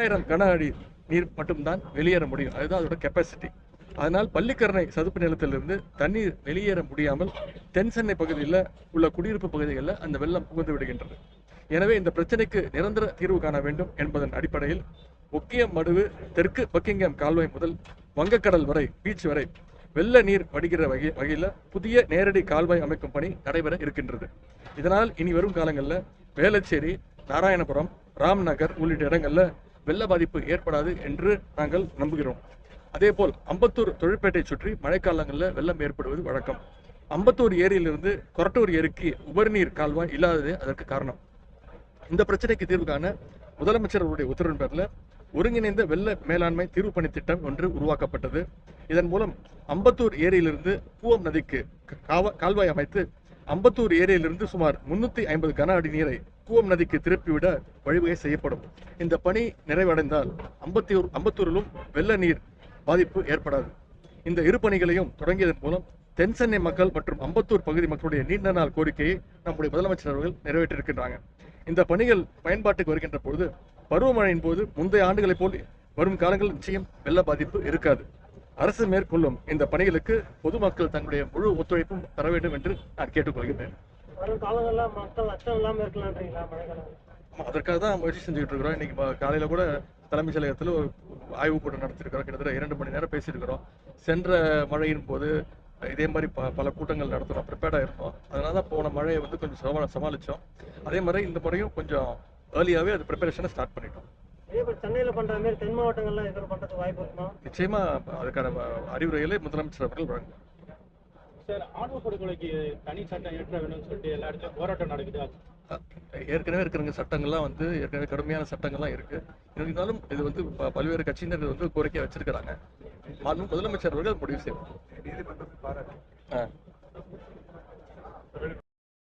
1000 கன அடி நீர் மட்டும்தான் வெளியேற முடியும். அதுதான் அதோட கெப்பாசிட்டி. அதனால் பள்ளிக்கரணை சதுப்பு நிலத்திலிருந்து தண்ணீர் வெளியேற முடியாமல் தென் சென்னை பகுதியில் உள்ள குடியிருப்பு பகுதிகளில் அந்த வெள்ளம் புகுந்து விடுகின்றது. எனவே இந்த பிரச்சனைக்கு நிரந்தர தீர்வு காண வேண்டும் என்பதன் அடிப்படையில் ஒக்கியம் மடுவு தெற்கு பக்கிங்ஹாம் கால்வாய் முதல் வங்கக்கடல் வரை பீச் வரை வெள்ள நீர் வடிகிற வகையில் புதிய நேரடி கால்வாய் அமைக்கும் பணி நடைபெற இருக்கின்றது. இதனால் இனி வரும் காலங்களில் வேளச்சேரி, நாராயணபுரம், ராம்நகர் உள்ளிட்ட இடங்களில் வெள்ள பாதிப்பு ஏற்படாது என்று நாங்கள் நம்புகிறோம். அதேபோல் அம்பத்தூர் தொழிற்பேட்டை சுற்றி மழைக்காலங்களில் வெள்ளம் ஏற்படுவது வழக்கம். அம்பத்தூர் ஏரியிலிருந்து கொரட்டூர் ஏரிக்கு உபரிநீர் கால்வாய் இல்லாததே அதற்கு காரணம். இந்த பிரச்சனைக்கு தீர்வு காண முதலமைச்சர் அவருடைய உத்தரவின் பேரில் ஒருங்கிணைந்த வெள்ள மேலாண்மை தீர்வு பணி திட்டம் ஒன்று உருவாக்கப்பட்டது. இதன் மூலம் அம்பத்தூர் ஏரியிலிருந்து கூவம் நதிக்கு கால்வாய் அமைத்து அம்பத்தூர் ஏரியிலிருந்து சுமார் 350 கன அடி நீரை கூவம் நதிக்கு திருப்பிவிட வழிவகை செய்யப்படும். இந்த பணி நிறைவடைந்தால் அம்பத்தூரிலும் வெள்ள நீர் பாதிப்பு ஏற்படாது. இந்த இரு பணிகளையும் தொடங்கியதன் மூலம் தென் சென்னை மக்கள் மற்றும் அம்பத்தூர் பகுதி மக்களுடைய நீண்ட நாள் கோரிக்கையை நம்முடைய முதலமைச்சர் அவர்கள் நிறைவேற்றியிருக்கின்றாங்க. இந்த பணிகள் பயன்பாட்டுக்கு வருகின்ற பொழுது பருவமழையின் போது முந்தைய ஆண்டுகளைப் போல் வரும் காலங்களில் நிச்சயம் வெள்ள பாதிப்பு இருக்காது. அரசு மேற்கொள்ளும் இந்த பணிகளுக்கு பொதுமக்கள் தங்களுடைய முழு ஒத்துழைப்பும் தர வேண்டும் என்று நான் கேட்டுக்கொள்கிறேன். அதற்காக தான் முயற்சி செஞ்சுக்கிட்டு இருக்கிறோம். இன்னைக்கு காலையில கூட தலைமைச் செயலகத்தில் ஒரு ஆய்வு கூட்டம் நடத்திருக்கிறோம். கிட்டத்தட்ட 2 மணி நேரம் பேசியிருக்கிறோம். சென்ற மழையின் போது இதே மாதிரி பல கூட்டங்கள் நடத்துகிறோம். ப்ரிப்பேர்டாக இருந்தோம். அதனால தான் போன மழையை கொஞ்சம் சமாளித்தோம். அதே மாதிரி இந்த முறையும் கொஞ்சம் ஏர்லியாகவே அது ப்ரிப்பரேஷனை ஸ்டார்ட் பண்ணிட்டோம். சென்னையில் பண்ற மாதிரி தென் மாவட்டங்கள்லாம் எதிர் பண்றது வாய்ப்பு இருக்குமா? நிச்சயமா அதுக்கான அறிவுரைகளை முதலமைச்சர் அவர்கள் வழங்குவார். சார், ஆணவ படுகொலைக்கு தனி சட்டம் ஏற்ற வேணும்னு சொல்லிட்டு எல்லா இடத்துலையும் போராட்டம் நடக்குது. ஏற்கனவே இருக்கிற சட்டங்கள்லாம் ஏற்கனவே கடுமையான சட்டங்கள்லாம் இருக்கு. இருந்தாலும் இது பல்வேறு கட்சியினர் கோரிக்கை வச்சிருக்கிறாங்க. முதலமைச்சர் அவர்கள் முடிவு செய்வார்.